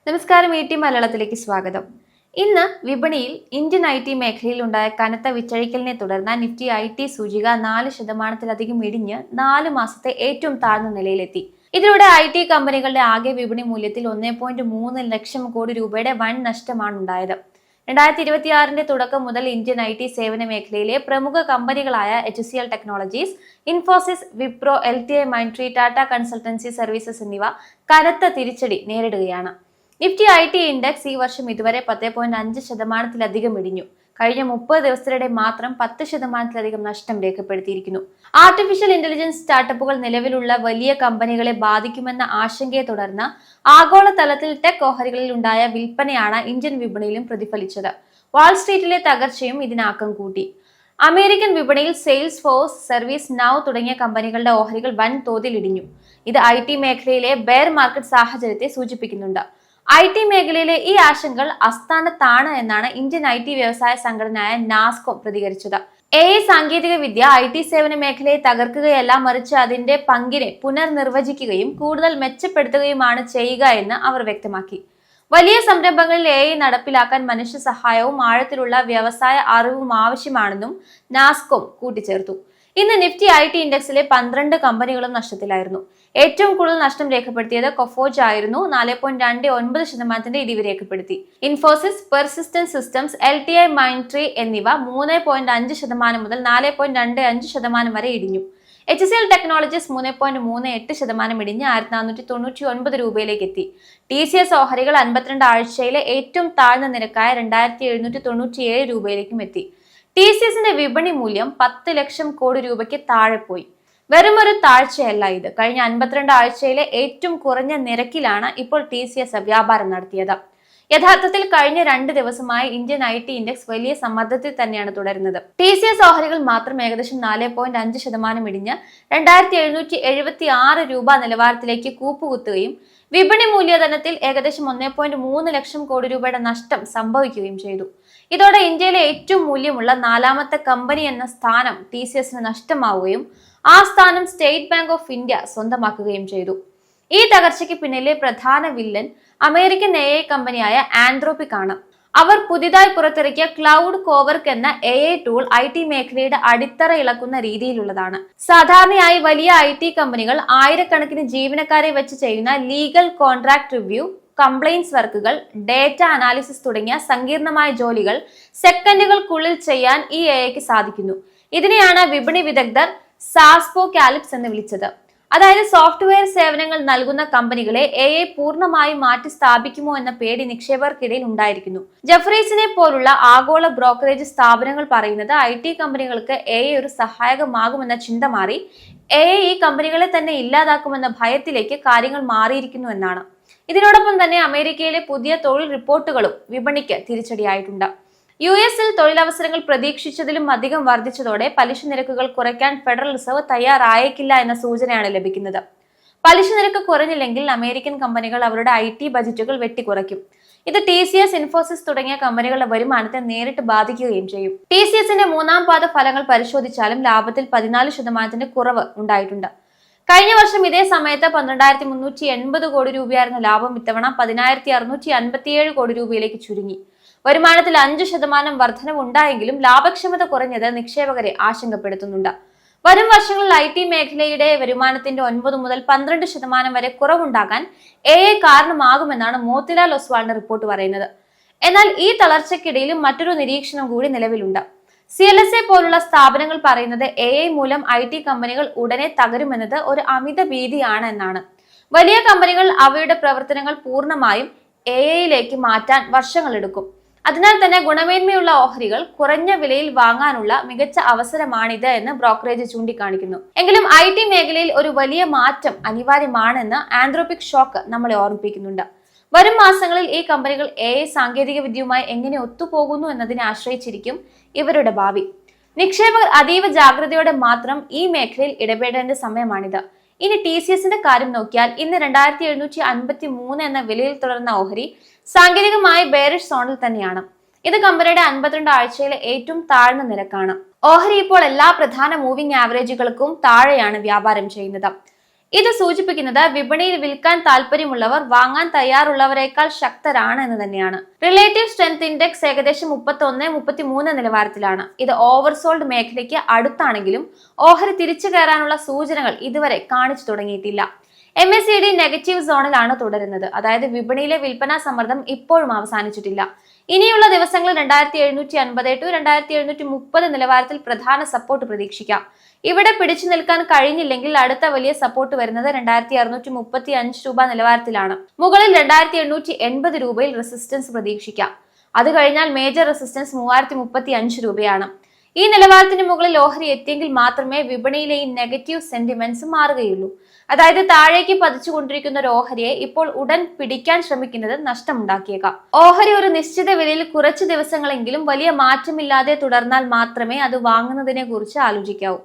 നമസ്കാരം, മലയാളത്തിലേക്ക് സ്വാഗതം. ഇന്ന് വിപണിയിൽ ഇന്ത്യൻ IT മേഖലയിൽ ഉണ്ടായ കനത്ത വിറ്റഴിക്കലിനെ തുടർന്ന് നിഫ്റ്റി IT സൂചിക 4% ഇടിഞ്ഞ് 4 മാസത്തെ ഏറ്റവും താഴ്ന്ന നിലയിലെത്തി. ഇതിലൂടെ IT കമ്പനികളുടെ ആകെ വിപണി മൂല്യത്തിൽ 1.3 ലക്ഷം കോടി രൂപയുടെ വൻ നഷ്ടമാണ് ഉണ്ടായത്. 2026 തുടക്കം മുതൽ ഇന്ത്യൻ IT സേവന മേഖലയിലെ പ്രമുഖ കമ്പനികളായ HCL technologies, Infosys, Wipro, LTI Mindtree, Tata consultancy services എന്നിവ കനത്ത തിരിച്ചടി നേരിടുകയാണ്. നിഫ്റ്റി IT ഇൻഡെക്സ് ഈ വർഷം ഇതുവരെ 10.5% ഇടിഞ്ഞു. കഴിഞ്ഞ 30 ദിവസത്തിനിടെ മാത്രം 10% നഷ്ടം രേഖപ്പെടുത്തിയിരിക്കുന്നു. ആർട്ടിഫിഷ്യൽ ഇന്റലിജൻസ് സ്റ്റാർട്ടപ്പുകൾ നിലവിലുള്ള വലിയ കമ്പനികളെ ബാധിക്കുമെന്ന ആശങ്കയെ തുടർന്ന് ആഗോളതലത്തിൽ ടെക് ഓഹരികളിൽ ഉണ്ടായ വിൽപ്പനയാണ് ഇന്ത്യൻ വിപണിയിലും പ്രതിഫലിച്ചത്. വാൾസ്ട്രീറ്റിലെ തകർച്ചയും ഇതിനാക്കം കൂട്ടി. അമേരിക്കൻ വിപണിയിൽ സെയിൽസ് ഫോഴ്സ്, സർവീസ് നൗ തുടങ്ങിയ കമ്പനികളുടെ ഓഹരികൾ വൻതോതിൽ ഇടിഞ്ഞു. ഇത് IT മേഖലയിലെ ബെയർ മാർക്കറ്റ് സാഹചര്യത്തെ സൂചിപ്പിക്കുന്നുണ്ട്. IT മേഖലയിലെ ഈ ആശങ്കകൾ അസ്ഥാനത്താണ് എന്നാണ് ഇന്ത്യൻ IT വ്യവസായ സംഘടനയായ നാസ്കോം പ്രതികരിച്ചത്. AI സാങ്കേതിക വിദ്യ IT സേവന മേഖലയെ തകർക്കുകയല്ല, മറിച്ച് അതിന്റെ പങ്കിനെ പുനർനിർവചിക്കുകയും കൂടുതൽ മെച്ചപ്പെടുത്തുകയുമാണ് ചെയ്യുക എന്ന് അവർ വ്യക്തമാക്കി. വലിയ സംരംഭങ്ങളിൽ AI നടപ്പിലാക്കാൻ മനുഷ്യ സഹായവും ആഴത്തിലുള്ള വ്യവസായ അറിവും ആവശ്യമാണെന്നും നാസ്കോം കൂട്ടിച്ചേർത്തു. ഇന്ന് നിഫ്റ്റി IT ഇൻഡെക്സിലെ 12 കമ്പനികളും നഷ്ടത്തിലായിരുന്നു. ഏറ്റവും കൂടുതൽ നഷ്ടം രേഖപ്പെടുത്തിയത് കൊഫോജ് ആയിരുന്നു. 4.29% ഇടിവ് രേഖപ്പെടുത്തി. ഇൻഫോസിസ്, പെർസിസ്റ്റന്റ് സിസ്റ്റംസ്, LTI മൈൻട്രി എന്നിവ 3.5% മുതൽ 4.25% വരെ ഇടിഞ്ഞു. HCL ടെക്നോളജീസ് 3.38% ഇടിഞ്ഞ് 1499 രൂപയിലേക്ക് എത്തി. TCS ഓഹരികൾ 52 ആഴ്ചയിലെ ഏറ്റവും താഴ്ന്ന നിരക്കായ 2797 രൂപയിലേക്കും എത്തി. TCSന്റെ വിപണി മൂല്യം 10 ലക്ഷം കോടി രൂപയ്ക്ക് താഴെ പോയി. വെറുമൊരു താഴ്ചയല്ല ഇത്. കഴിഞ്ഞ 52 ആഴ്ചയിലെ ഏറ്റവും കുറഞ്ഞ നിരക്കിലാണ് ഇപ്പോൾ TCS വ്യാപാരം നടത്തിയത്. യഥാർത്ഥത്തിൽ കഴിഞ്ഞ 2 ദിവസമായി ഇന്ത്യൻ IT ഇൻഡെക്സ് വലിയ സമ്മർദ്ദത്തിൽ തന്നെയാണ് തുടരുന്നത്. TCS ഓഹരികൾ മാത്രം ഏകദേശം 4.5% ഇടിഞ്ഞ് 2776 രൂപ നിലവാരത്തിലേക്ക് കൂപ്പുകുത്തുകയും വിപണി മൂല്യധനത്തിൽ ഏകദേശം 1.3 ലക്ഷം കോടി രൂപയുടെ നഷ്ടം സംഭവിക്കുകയും ചെയ്തു. ഇതോടെ ഇന്ത്യയിലെ ഏറ്റവും മൂല്യമുള്ള 4ാമത്തെ കമ്പനി എന്ന സ്ഥാനം TCSന് നഷ്ടമാവുകയും ആ സ്ഥാനം സ്റ്റേറ്റ് ബാങ്ക് ഓഫ് ഇന്ത്യ സ്വന്തമാക്കുകയും ചെയ്തു. ഈ തകർച്ചയ്ക്ക് പിന്നിലെ പ്രധാന വില്ലൻ അമേരിക്കൻ AI കമ്പനിയായ ആന്ത്രോപിക് ആണ്. അവർ പുതിയതായി പുറത്തിറക്കിയ ക്ലൗഡ് കോവർക്ക് എന്ന AI ടൂൾ IT മേഖലയുടെ അടിത്തറ ഇളക്കുന്ന രീതിയിലുള്ളതാണ്. സാധാരണയായി വലിയ IT കമ്പനികൾ ആയിരക്കണക്കിന് ജീവനക്കാരെ വെച്ച് ചെയ്യുന്ന ലീഗൽ കോൺട്രാക്ട് റിവ്യൂ, കംപ്ലയിൻസ് വർക്കുകൾ, ഡേറ്റ അനാലിസിസ് തുടങ്ങിയ സങ്കീർണമായ ജോലികൾ സെക്കൻഡുകൾക്കുള്ളിൽ ചെയ്യാൻ ഈ AIക്ക് സാധിക്കുന്നു. ഇതിനെയാണ് വിപണി വിദഗ്ധർ സാസ്പോകാലിപ്സ് എന്ന് വിളിച്ചത്. അതായത് സോഫ്റ്റ്വെയർ സേവനങ്ങൾ നൽകുന്ന കമ്പനികളെ AI പൂർണ്ണമായി മാറ്റി സ്ഥാപിക്കുമോ എന്ന പേടി നിക്ഷേപകർക്കിടയിൽ ഉണ്ടായിരിക്കുന്നു. ജെഫ്രീസിനെ പോലുള്ള ആഗോള ബ്രോക്കറേജ് സ്ഥാപനങ്ങൾ പറയുന്നത് IT കമ്പനികൾക്ക് AI ഒരു സഹായകമാകുമെന്ന ചിന്ത മാറി AI ഈ കമ്പനികളെ തന്നെ ഇല്ലാതാക്കുമെന്ന ഭയത്തിലേക്ക് കാര്യങ്ങൾ മാറിയിരിക്കുന്നു എന്നാണ്. ഇതിനോടൊപ്പം തന്നെ അമേരിക്കയിലെ പുതിയ തൊഴിൽ റിപ്പോർട്ടുകളും വിപണിക്ക് തിരിച്ചടിയായിട്ടുണ്ട്. US-ൽ തൊഴിലവസരങ്ങൾ പ്രതീക്ഷിച്ചതിലും അധികം വർദ്ധിച്ചതോടെ പലിശ നിരക്കുകൾ കുറയ്ക്കാൻ ഫെഡറൽ റിസർവ് തയ്യാറായേക്കില്ല എന്ന സൂചനയാണ് ലഭിക്കുന്നത്. പലിശ നിരക്ക് കുറഞ്ഞില്ലെങ്കിൽ അമേരിക്കൻ കമ്പനികൾ അവരുടെ IT ബജറ്റുകൾ വെട്ടിക്കുറയ്ക്കും. ഇത് TCS, ഇൻഫോസിസ് തുടങ്ങിയ കമ്പനികളുടെ വരുമാനത്തെ നേരിട്ട് ബാധിക്കുകയും ചെയ്യും. TCSന്റെ 3ാം പാദ ഫലങ്ങൾ പരിശോധിച്ചാലും ലാഭത്തിൽ 14% കുറവ് ഉണ്ടായിട്ടുണ്ട്. കഴിഞ്ഞ വർഷം ഇതേ സമയത്ത് 12,380 കോടി രൂപയായിരുന്ന ലാഭം ഇത്തവണ 10,657 കോടി രൂപയിലേക്ക് ചുരുങ്ങി. വരുമാനത്തിൽ 5% വർധനവ് ഉണ്ടായെങ്കിലും ലാഭക്ഷമത കുറഞ്ഞത് നിക്ഷേപകരെ ആശങ്കപ്പെടുത്തുന്നുണ്ട്. വരും വർഷങ്ങളിൽ IT മേഖലയുടെ വരുമാനത്തിന്റെ 9 മുതൽ 12% വരെ കുറവുണ്ടാകാൻ AI കാരണമാകുമെന്നാണ് മോത്തിലാൽ ഒസ്വാളിന്റെ റിപ്പോർട്ട് പറയുന്നത്. എന്നാൽ ഈ തളർച്ചയ്ക്കിടയിലും മറ്റൊരു നിരീക്ഷണം കൂടി നിലവിലുണ്ട്. CLSA പോലുള്ള സ്ഥാപനങ്ങൾ പറയുന്നത് AI മൂലം IT കമ്പനികൾ ഉടനെ തകരുമെന്നത് ഒരു അമിത ഭീതിയാണ് എന്നാണ്. വലിയ കമ്പനികൾ അവയുടെ പ്രവർത്തനങ്ങൾ പൂർണ്ണമായും AI-യിലേക്ക് മാറ്റാൻ വർഷങ്ങളെടുക്കും. അതിനാൽ തന്നെ ഗുണമേന്മയുള്ള ഓഹരികൾ കുറഞ്ഞ വിലയിൽ വാങ്ങാനുള്ള മികച്ച അവസരമാണിത് എന്ന് ബ്രോക്കറേജ് ചൂണ്ടിക്കാണിക്കുന്നു. എങ്കിലും IT മേഖലയിൽ ഒരു വലിയ മാറ്റം അനിവാര്യമാണെന്ന് ആന്ത്രോപിക് ഷോക്ക് നമ്മളെ ഓർമ്മിപ്പിക്കുന്നുണ്ട്. വരും മാസങ്ങളിൽ ഈ കമ്പനികൾ AI സാങ്കേതിക വിദ്യയുമായി എങ്ങനെ ഒത്തുപോകുന്നു എന്നതിനെ ആശ്രയിച്ചിരിക്കും ഇവരുടെ ഭാവി. നിക്ഷേപകർ അതീവ ജാഗ്രതയോടെ മാത്രം ഈ മേഖലയിൽ ഇടപെടേണ്ട സമയമാണിത്. ഇനി TCSന്റെ കാര്യം നോക്കിയാൽ ഇന്ന് 2753 എന്ന വിലയിൽ തുടർന്ന ഓഹരി സാങ്കേതികമായി ബെയറിഷ് സോണിൽ തന്നെയാണ്. ഇത് കമ്പനിയുടെ 52 ആഴ്ചയിലെ ഏറ്റവും താഴ്ന്ന നിരക്കാണ്. ഓഹരി ഇപ്പോൾ എല്ലാ പ്രധാന മൂവിംഗ് ആവറേജുകൾക്കും താഴെയാണ് വ്യാപാരം ചെയ്യുന്നത്. ഇത് സൂചിപ്പിക്കുന്നത് വിപണിയിൽ വിൽക്കാൻ താല്പര്യമുള്ളവർ വാങ്ങാൻ തയ്യാറുള്ളവരെക്കാൾ ശക്തരാണ് എന്ന് തന്നെയാണ്. റിലേറ്റീവ് സ്ട്രെങ്ത് ഇൻഡെക്സ് ഏകദേശം 31-33 നിലവാരത്തിലാണ്. ഇത് ഓവർസോൾഡ് മേഖലയ്ക്ക് അടുത്താണെങ്കിലും ഓഹരി തിരിച്ചു കയറാനുള്ള സൂചനകൾ ഇതുവരെ കാണിച്ചു തുടങ്ങിയിട്ടില്ല. MACD നെഗറ്റീവ് സോണിലാണ് തുടരുന്നത്. അതായത് വിപണിയിലെ വിൽപ്പനാ സമ്മർദ്ദം ഇപ്പോഴും അവസാനിച്ചിട്ടില്ല. ഇനിയുള്ള ദിവസങ്ങളിൽ 2750 to 2730 നിലവാരത്തിൽ പ്രധാന സപ്പോർട്ട് പ്രതീക്ഷിക്കാം. ഇവിടെ പിടിച്ചു നിൽക്കാൻ കഴിഞ്ഞില്ലെങ്കിൽ അടുത്ത വലിയ സപ്പോർട്ട് വരുന്നത് 2635 രൂപ നിലവാരത്തിലാണ്. മുകളിൽ 2880 രൂപയിൽ റെസിസ്റ്റൻസ് പ്രതീക്ഷിക്കാം. അത് കഴിഞ്ഞാൽ മേജർ റെസിസ്റ്റൻസ് 3035 രൂപയാണ്. ഈ നിലവാരത്തിന് മുകളിൽ ഓഹരി എത്തിയെങ്കിൽ മാത്രമേ വിപണിയിലെ ഈ നെഗറ്റീവ് സെന്റിമെന്റ്സ് മാറുകയുള്ളൂ. അതായത് താഴേക്ക് പതിച്ചുകൊണ്ടിരിക്കുന്ന ഒരു ഓഹരിയെ ഇപ്പോൾ ഉടൻ പിടിക്കാൻ ശ്രമിക്കുന്നത് നഷ്ടമുണ്ടാക്കിയേക്കാം. ഓഹരി ഒരു നിശ്ചിത വിലയിൽ കുറച്ച് ദിവസങ്ങളെങ്കിലും വലിയ മാറ്റമില്ലാതെ തുടർന്നാൽ മാത്രമേ അത് വാങ്ങുന്നതിനെ കുറിച്ച് ആലോചിക്കാവൂ.